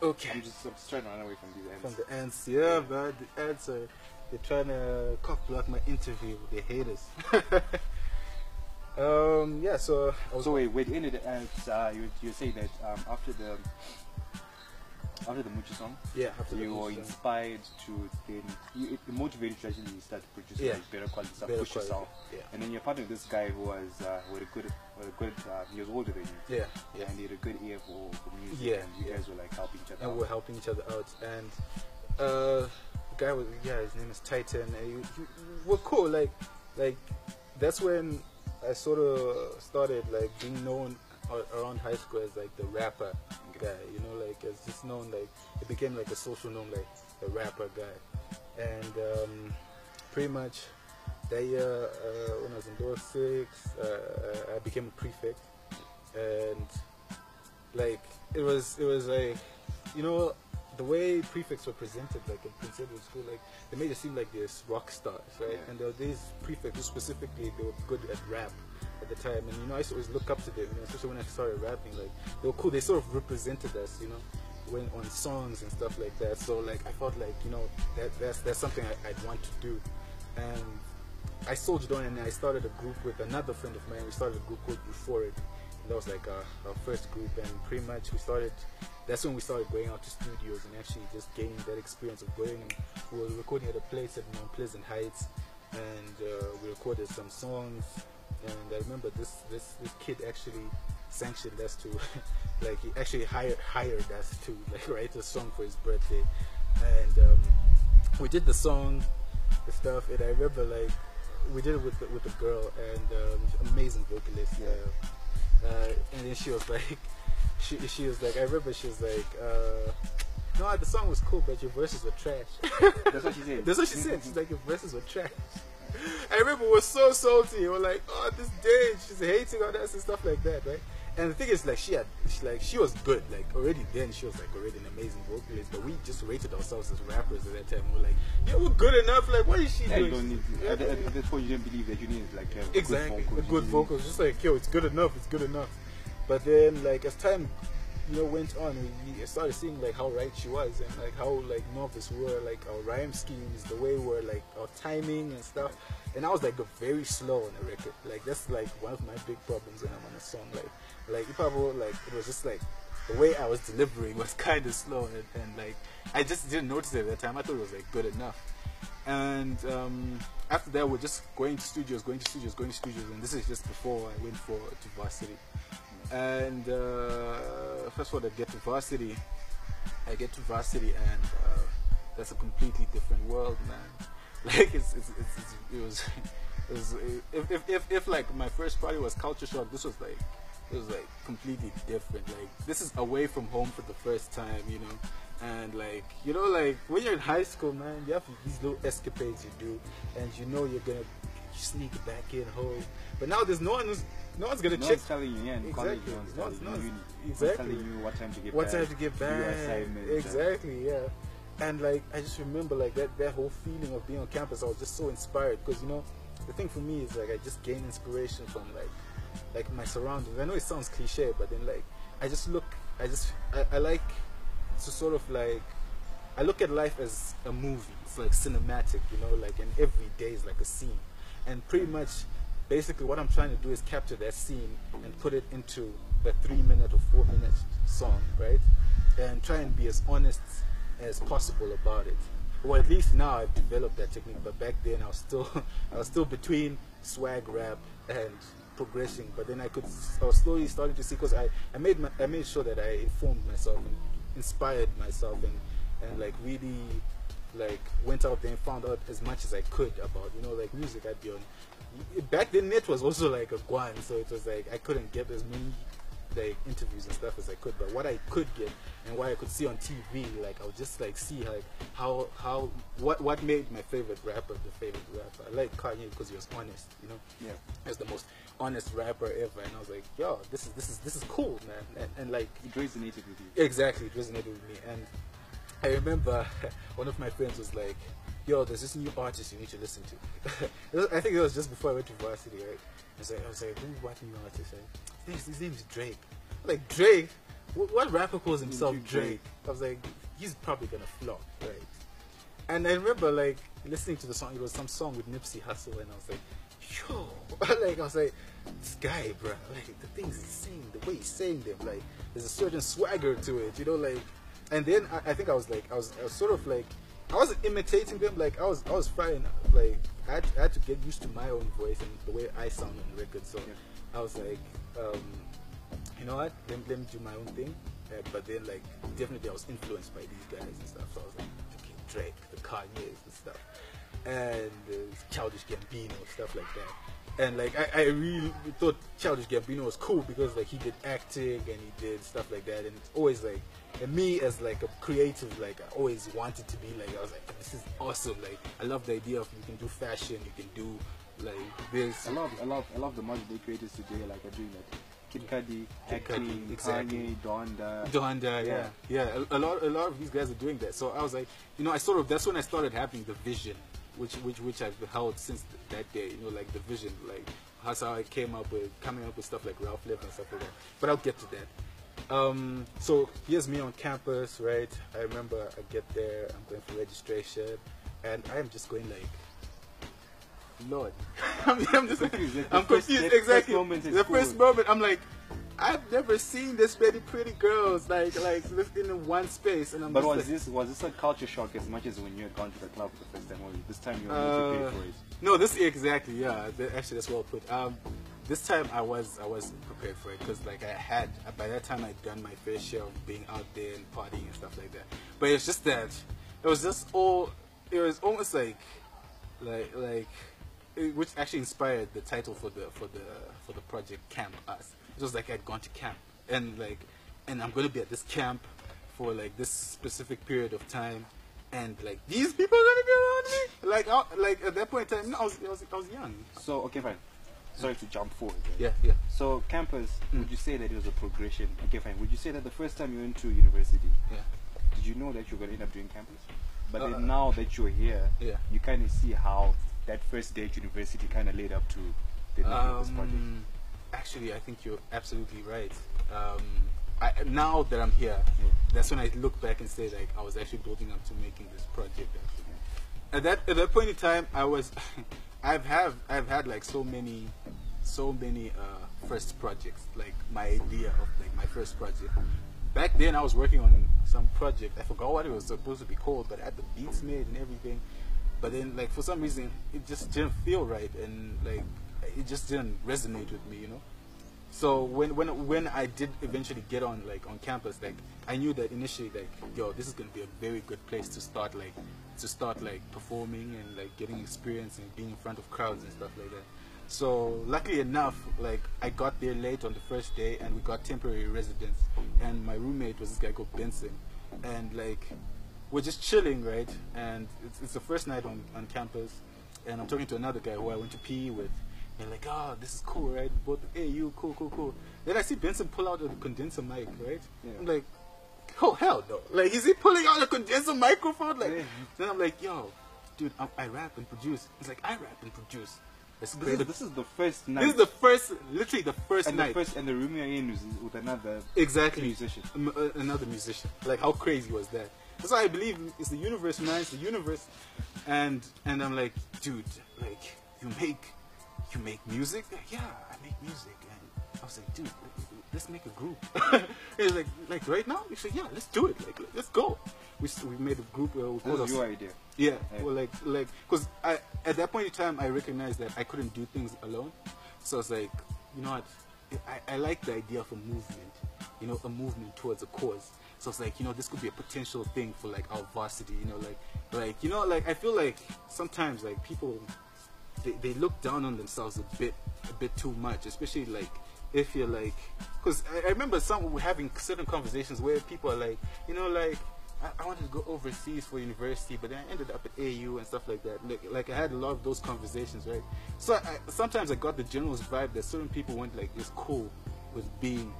Okay. I'm just trying to run away from these ants. From the ants, yeah, man. The ants are, they're trying to cock block my interview. They hate us. Yeah, so I was. So wait, in the ants, you say that after the Muchi song, Yeah, after you the were Muchi song. inspired to then it motivated you actually start producing like better quality stuff, Better push quality, yourself. yeah. And then you're part of this guy who was with a good he was older than you. Yeah, yeah. And he had a good ear for music. Yeah, and you guys were like helping each other And out. we're helping each other out. And the guy was, his name is Titan. And we're cool. Like that's when I sort of started like being known around high school as like the rapper guy. You know, like as just known, like it became like a social norm, like the rapper guy. And pretty much that year, when I was in door 6, I became a prefect. And like it was like, you know, the way prefects were presented, like in Prince Edward School, like they made it seem like these rock stars, right? Yeah. And there were these prefects who specifically, they were good at rap at the time. And you know, I used to always look up to them, you know, especially when I started rapping. Like they were cool. They sort of represented us, you know, when on songs and stuff like that. So like I felt like, you know, that's something I'd want to do. And I soldiered on, and I started a group with another friend of mine. We started a group called Before It. And that was like our first group, and pretty much that's when we started going out to studios and actually just gaining that experience of going. We were recording at a place at Mount Pleasant Heights, and we recorded some songs. And I remember this kid actually sanctioned us to, like he actually hired us to like write a song for his birthday. And we did the song, the stuff, and I remember like we did it with a girl, and amazing vocalist. And then she was like, she was like, I remember she was like, no, the song was cool, but your verses were trash. That's what she said. That's what she said. She's like, your verses were trash. I remember we were so salty. We were like, oh, this day she's hating on us and stuff like that, right? And the thing is, like, she was good. Like already then, she was like already an amazing vocalist. But we just rated ourselves as rappers at that time. We were like, yeah, we're good enough. Like, what is she doing? You don't need to, at that point, you didn't believe that you needed like to have exactly good vocals. a good vocals. Just like, yo, it's good enough. It's good enough. But then, like as time, you know, went on, we started seeing like how right she was, and like how like novice we were, like our rhyme schemes, the way we were, like our timing and stuff. And I was like very slow on the record. Like that's like one of my big problems when I'm on a song. Like if I were like, it was just like the way I was delivering was kind of slow, and like I just didn't notice it at that time. I thought it was like good enough. And after that, we're just going to studios, and this is just before I went to varsity. And first of all, I get to varsity, and that's a completely different world, man. Like it was if like my first party was culture shock, this was like, it was like completely different. Like this is away from home for the first time, you know. And like, you know, like when you're in high school, man, you have these little escapades you do, and you know you're gonna sneak back in home. But now there's no one's gonna check. One's telling you, yeah, in college, Exactly. no one's Exactly. telling you what time to get What back. time to get do your back. assignments, Exactly, yeah. And like I just remember like that whole feeling of being on campus. I was just so inspired because, you know, the thing for me is like I just gain inspiration from like my surroundings. I know it sounds cliche, but then like I like to sort of like, I look at life as a movie. It's like cinematic, you know, like, and every day is like a scene. And pretty much basically what I'm trying to do is capture that scene and put it into a 3-minute or 4-minute song, right? And try and be as honest as possible about it. Well, at least now I've developed that technique, but back then I was still between swag rap and progressing. But then I was slowly starting to see, because I made sure that I informed myself and inspired myself, and like really like went out there and found out as much as I could about, you know, like music. I'd be on, back then net was also like a guan, so it was like I couldn't get as many like interviews and stuff as I could, but what I could get and what I could see on TV, like I would just like see like what made my favorite rapper the favorite rapper. I like Kanye because he was honest, you know. Yeah, he was the most honest rapper ever, and I was like, yo, this is cool, man, and like it resonated with you. Exactly, it resonated with me. And I remember one of my friends was like, yo, there's this new artist you need to listen to. I think it was just before I went to varsity, right? I was like, what new artist? His name's Drake. I'm like, Drake? what rapper calls himself Drake. Drake? I was like, he's probably gonna flop, right? And I remember like listening to the song. It was some song with Nipsey Hussle, and I was like, yo, like I was like, this guy, bro, like the things he's saying, the way he's saying them, like there's a certain swagger to it, you know, like. And then I think I was sort of like, I wasn't imitating them, like I was fine, like I had to get used to my own voice and the way I sound on record. So I was like, you know what, let me do my own thing. But then like definitely I was influenced by these guys and stuff. So I was like, okay, Drake, the Kanye's and stuff, and Childish Gambino, stuff like that. And like I really thought Childish Gambino was cool because like he did acting and he did stuff like that, and it's always like, and me as like a creative, like I always wanted to be like, I was like, this is awesome, like I love the idea of you can do fashion, you can do like this. I love the modern day creators today, like are doing that. Kid Cudi, acting, exactly. Kanye, Donda, yeah. A lot of these guys are doing that. So I was like, you know, that's when I started having the vision, which I've held since that day. You know, like the vision, like that's how I coming up with stuff like Ralph Lauren and stuff like that. But I'll get to that. So here's me on campus, right? I remember I get there, I'm going for registration, and I'm just going like, Lord, I'm confused. Exactly. The first moment, I'm like, I've never seen this many pretty girls like lived in one space, and I'm. But was this a culture shock as much as when you had gone to the club for the first time, or this time you were prepared for it? No, actually, yeah. Actually, that's well put. This time I was prepared for it because like by that time I'd done my fair share of being out there and partying and stuff like that. But it's just that it was almost like which actually inspired the title for the project, Camp Us. It was like I'd gone to camp and I'm gonna be at this camp for like this specific period of time, and like these people are gonna be around me. Like at that point in time, I was young. So okay, fine. Sorry to jump forward. Yeah. So campus, would you say that it was a progression? Okay, fine. Would you say that the first time you went to university, did you know that you were going to end up doing campus? But then now that you're here, you kind of see how that first day at university kind of led up to the making of this project. Actually, I think you're absolutely right. Now that I'm here, that's when I look back and say like I was actually building up to making this project. Actually. At that point in time, I was. I've had like so many first projects. Like my idea of like my first project. Back then I was working on some project. I forgot what it was supposed to be called, but I had the beats made and everything. But then like for some reason it just didn't feel right, and like it just didn't resonate with me, you know. So when I did eventually get on campus, like I knew that initially like, yo, this is gonna be a very good place to start performing and like getting experience and being in front of crowds and stuff like that. So luckily enough, like I got there late on the first day, and we got temporary residence, and my roommate was this guy called Benson, and like we're just chilling, right? And it's the first night on campus, and I'm talking to another guy who I went to PE with. And like, oh, this is cool, right? Both, hey, you, cool. Then I see Benson pull out a condenser mic, right? Yeah. I'm like, oh, hell no. Like, is he pulling out a condenser microphone? Like, then I'm like, yo, dude, I rap and produce. He's like, I rap and produce. This is the first night. This is the first, literally the first night. And the room you're in is with another musician. Another musician. Like, how crazy was that? That's why I believe it's the universe, man. It's the universe. And I'm like, dude, like, you make music? Yeah, I make music. And I was like, dude, let's make a group. He was like right now? He said, yeah, let's do it. Like, let's go. We made a group. This was your idea. Yeah. Well, because at that point in time, I recognized that I couldn't do things alone. So I was like, you know what? I like the idea of a movement. You know, a movement towards a cause. So it's like, you know, this could be a potential thing for like our varsity. You know, like you know, like I feel like sometimes like people. They look down on themselves a bit too much, especially like if you're like, because I remember we're having certain conversations where people are like, you know, like I wanted to go overseas for university, but then I ended up at AU and stuff like that. Like I had a lot of those conversations, right? So sometimes I got the general vibe that certain people weren't like it's cool with being,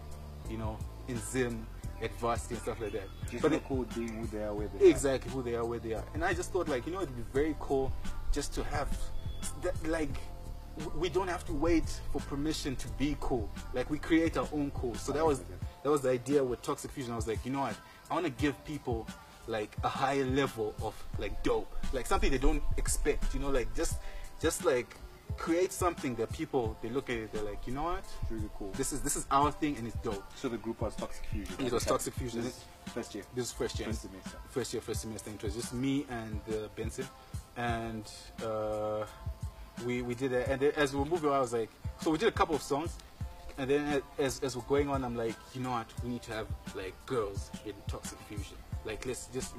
you know, in Zim at varsity and stuff like that. But it's cool being who they are, where they are. Exactly, who they are, where they are. And I just thought like, you know, it'd be very cool just to have. That, like we don't have to wait for permission to be cool. Like we create our own cool. So that was that was the idea with Toxic Fusion. I was like, you know what? I want to give people like a higher level of like dope, like something they don't expect. You know, like just like create something that people, they look at it, they're like, you know what? It's really cool. This is our thing and it's dope. So the group was Toxic Fusion. It was Toxic Fusion. This is first year. This is first year. First semester. It was just me and Benson, and we did it. And then as we were moving on, I was like, so we did a couple of songs, and then as we're going on, I'm like, you know what? We need to have like girls in Toxic Fusion. Like let's just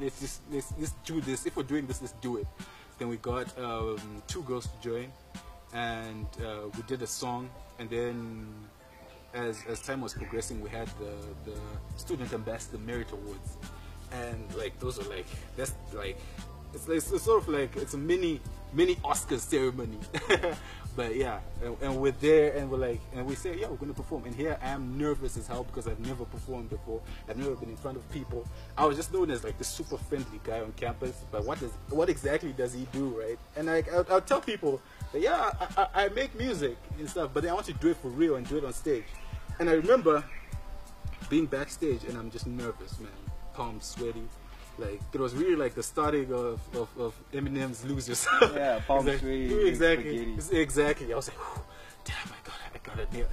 do this. If we're doing this, let's do it. Then we got 2 girls to join, and we did a song. And then as time was progressing, we had the Student Ambassador Merit Awards, and like those are like, that's like, it's sort of like, it's a mini Oscars ceremony. But yeah, and we're there, and we're like, and we say, yeah, we're gonna perform. And here I am nervous as hell because I've never performed before. I've never been in front of people. I was just known as like the super friendly guy on campus, but what exactly does he do, right? And like I'll tell people that, yeah, I make music and stuff, but then I want to do it for real and do it on stage. And I remember being backstage, and I'm just nervous, man, palms sweaty. Like it was really like the starting of Eminem's "Lose Yourself." Yeah, palms like, sweaty. Exactly. I was like, damn, I got it there,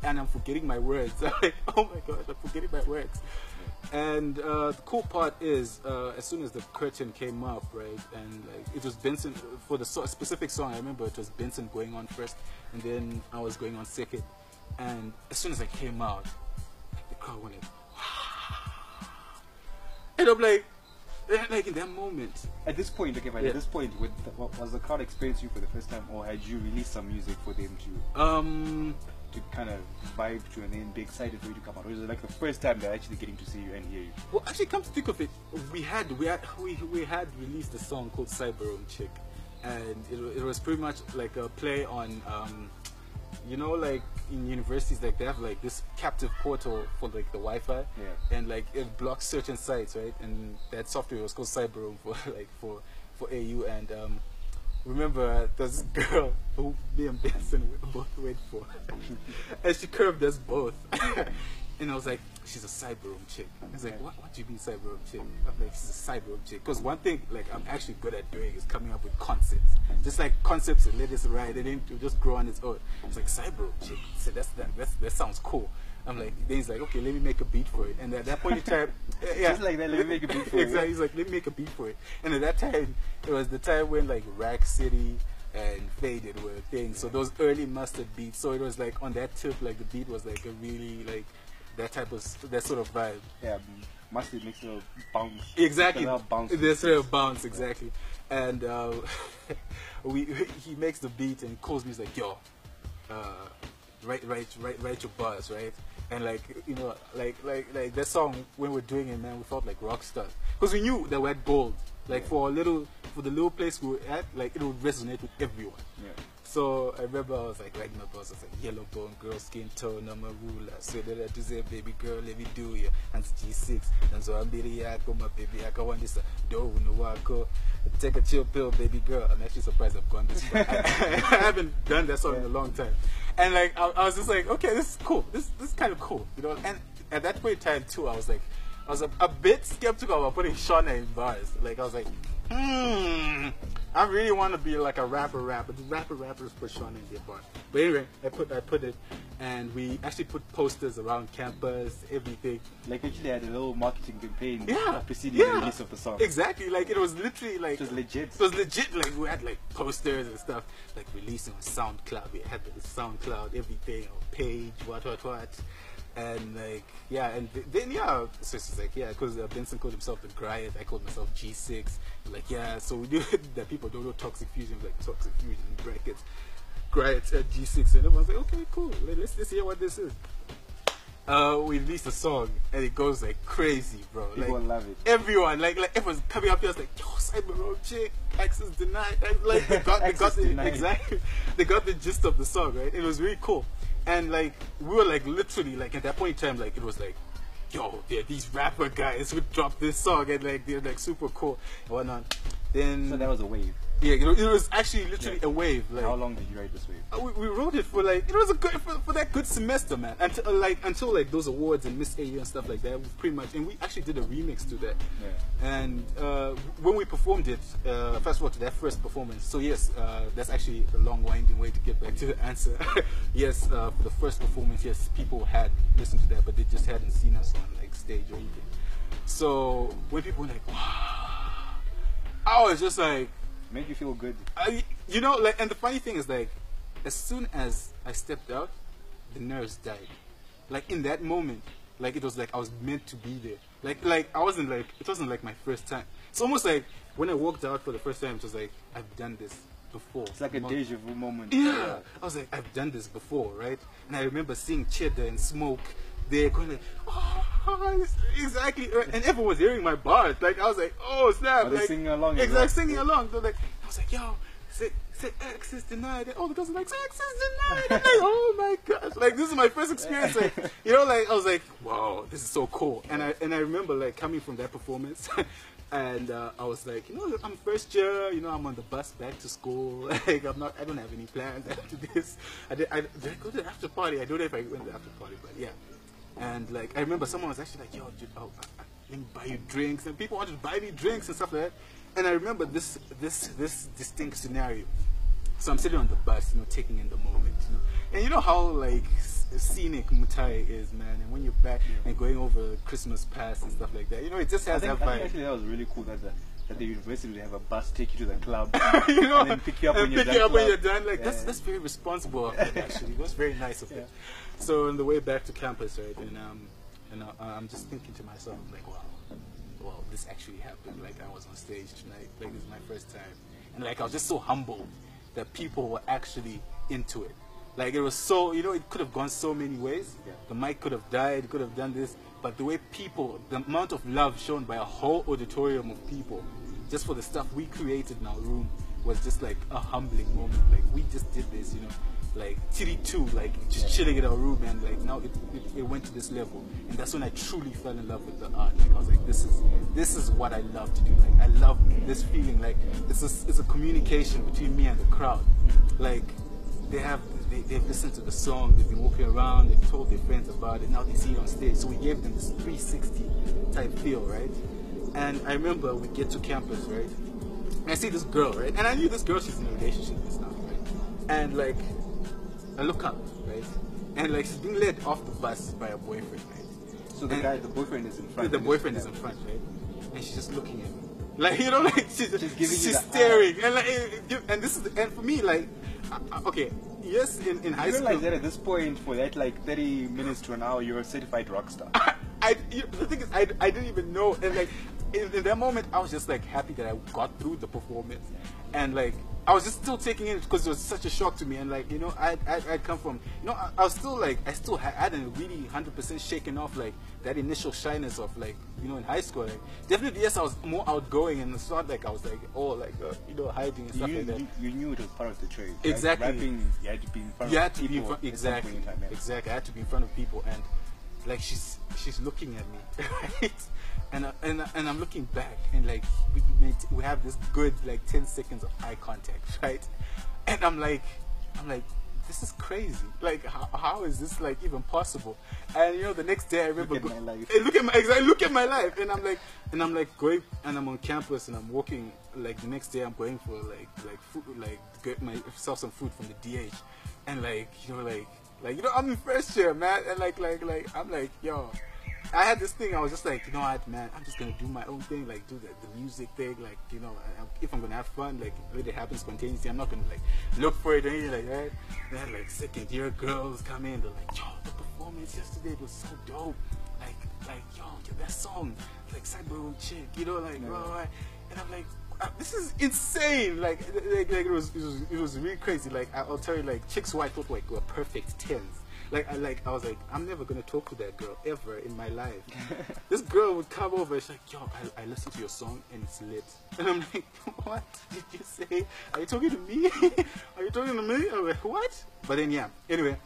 and I'm forgetting my words. I'm like, oh my gosh, I'm forgetting my words. And the cool part is, as soon as the curtain came up, right, and like it was Benson for the specific song. I remember it was Benson going on first, and then I was going on second. And as soon as I came out, the crowd went like, and I'm like in that moment. At this point, okay, but at this point, was the crowd experiencing you for the first time, or had you released some music for them to kind of vibe to and then be excited for you to come out? Or is it like the first time they're actually getting to see you and hear you? Well, actually, come to think of it, we had released a song called Cyber Room Chick, and it was pretty much like a play on you know, like in universities, like they have like this captive portal for like the Wi-Fi, and like it blocks certain sites, right? And that software was called Cyberroom for AU. And remember, there's this girl who me and Benson both went for, and she curved us both. And I was like, she's a cyberroom chick. He's like, what do you mean cyberroom chick? I'm like, she's a cyberroom chick. Because one thing like I'm actually good at doing is coming up with concepts. Just like concepts and let it ride, and then just grow on its own. It's like cyberroom chick. So that sounds cool. I'm like, then he's like, okay, let me make a beat for it. And at that point in time, yeah, just like that, let me make a beat for it. Exactly. He's like, let me make a beat for it. And at that time, it was the time when like Rack City and Faded were things. So those early mustard beats. So it was like on that tip, like the beat was like a really like that sort of vibe. Yeah, mustard makes a little bounce. Exactly. There's sort of bounce, exactly. And he makes the beat and calls me. He's like, yo, write your bars, right? And like, you know, like that song, when we're doing it, man, we felt like rock stars because we knew that we had gold. Like for the little place we were at, like it would resonate with everyone. Yeah. So I remember I was like writing my bars. I was like, yellow bone girl, skin tone, I'm a ruler. So that I do say, baby girl, let me do you. And G6, and so I'm baby, I go my baby, I go on this. Don't know I go. Take a chill pill, baby girl. I'm actually surprised I've gone this far. I haven't done that song in a long time. And like I was just like, okay, this is cool. This is kind of cool, you know. And at that point in time too, I was a bit skeptical about putting Shauna in bars. Like I was like, I really want to be like a rapper, but the rappers put Shauna in their bars. But anyway, I put it, and we actually put posters around campus, everything. Like actually had a little marketing campaign preceding the release of the song. Exactly, like it was literally like it was legit. It was legit. Like we had like posters and stuff, like releasing on SoundCloud. We had the SoundCloud, everything, page, what. And like and then so it's like because Benson called himself the Griot, I called myself G6. Like so we knew that people don't know Toxic Fusion, like Toxic Fusion in brackets, Griot at G6, and everyone's like, okay, cool, let's hear what this is. We released a song and it goes like crazy, bro. People like, love it. Everyone, like everyone's coming up here, like, yo, Cyber Road chick, access denied. And, like they got exactly, they got the gist of the song, right? It was really cool. And like we were like literally like at that point in time, like it was like, yo, these rapper guys who dropped this song and like they're like super cool and whatnot. Then so that was a wave. Yeah, you know, it was actually literally a wave. Like, how long did you ride this wave? We rode it for like, it was a good, for that good semester, man. Until like those awards and Miss AU and stuff like that, pretty much. And we actually did a remix to that. Yeah. And when we performed it, fast forward to that first performance. So yes, that's actually a long winding way to get back to the answer. Yes, for the first performance, yes, people had listened to that, but they just hadn't seen us on like stage or anything. So when people were like, wow, I was just like, make you feel good. You know, like, and the funny thing is, like, as soon as I stepped out, the nerves died. Like, in that moment, like, it was like I was meant to be there. Like I wasn't like, it wasn't like my first time. It's almost like when I walked out for the first time, it was like, I've done this before. It's like a deja vu moment. Yeah. I was like, I've done this before, right? And I remember seeing Cheddar and Smoke there going like, oh, exactly. And everyone was hearing my bars. Like, I was like, oh, snap. Are they like, singing along? Exactly, singing along. They're like, I was like, yo, say X is denied. And all the girls are like, X is denied. I'm like, oh my gosh. Like, this is my first experience. Like, you know, like, I was like, wow, this is so cool. And I remember, like, coming from that performance. And I was like, you know, I'm first year, you know, I'm on the bus back to school. Like, I don't have any plans after this. Did I go to the after party? I don't know if I went to the after party, but yeah. And like, I remember someone was actually like, yo, dude, let me buy you drinks. And people wanted to buy me drinks and stuff like that. And I remember this distinct scenario. So I'm sitting on the bus, you know, taking in the moment, you know. And you know how like scenic Mutai is, man. And when you're back and going over Christmas past and stuff like that, you know, it just has that vibe. I think actually that was really cool that the university would have a bus take you to the club, you know, and then pick you up when you're done. Like, that's very responsible of it, actually. It was very nice of it. So on the way back to campus, right, and I'm just thinking to myself, like, wow, this actually happened. Like, I was on stage tonight. Like, this is my first time, and like, I was just so humbled that people were actually into it. Like, it was so, you know, it could have gone so many ways. The mic could have died, could have done this, but the way people, the amount of love shown by a whole auditorium of people, just for the stuff we created in our room, was just like a humbling moment. Like, we just did this, you know, like TD2, like just chilling in our room, and like now it went to this level, and that's when I truly fell in love with the art. Like, I was like, this is what I love to do. Like, I love this feeling. Like, it's a communication between me and the crowd. Like, they've listened to the song, they've been walking around, they've told their friends about it, now they see it on stage. So we gave them this 360 type feel, right? And I remember we get to campus, right? And I see this girl, right? And I knew this girl, she's in a relationship and stuff, right? And like, I look up, right? And like, she's being led off the bus by a boyfriend, right? So the boyfriend is in front. The boyfriend is in front, right? And she's just looking at me. Like, you know, like, she's staring. And like, and this is, and for me, like, okay, yes, in high school. You realize that at this point, for that like 30 minutes to an hour, you're a certified rock star. The thing is, I didn't even know, and like, in that moment, I was just like happy that I got through the performance, and like, I was just still taking it because it was such a shock to me, and like, you know, I'd come from, you know, I was still like, I still hadn't really 100% shaken off like that initial shyness of like, you know, in high school. Like, definitely, yes, I was more outgoing, and it's not like I was like, oh, like, you know, hiding and stuff like that. You knew it was part of the trade. Exactly. Like, rapping, you had to be in front of people. Exactly. Exactly. I had to be in front of people, and like, she's looking at me, right? And I'm looking back, and like, we have this good like 10 seconds of eye contact, right? And I'm like, this is crazy. Like, how is this like even possible? And you know, the next day I remember look at my life. Look at my life, and I'm like going, and I'm on campus, and I'm walking. Like, the next day I'm going for like food, like get myself some food from the DH, and like, you know, like you know, I'm in first year, man, and like I'm like, yo, I had this thing. I was just like, you know what, man, I'm just gonna do my own thing, like do the music thing, like, you know, if I'm gonna have fun, like let it happen spontaneously. I'm not gonna like look for it or anything like that. Then like second year girls come in, they're like, yo, the performance yesterday was so dope. Like yo, that song, like Cyber Chick, you know, like, bro, and I'm like, this is insane. Like it was really crazy. Like, I'll tell you, like, chicks who I thought like were perfect 10s. Like I was like, I'm never gonna talk to that girl ever in my life. This girl would come over, she's like, yo, I listened to your song and it's lit. And I'm like, what did you say? Are you talking to me? Are you talking to me? I'm like, what? But then yeah, anyway,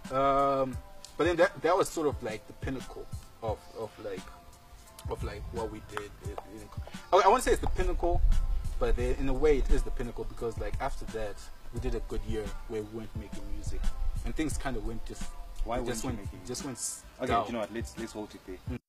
but then that was sort of like the pinnacle of like what we did. I want to say it's the pinnacle, but in a way it is the pinnacle, because like after that we did a good year where we weren't making music and things kind of went just why just weren't went you making just went okay down. you know what, let's hold it there.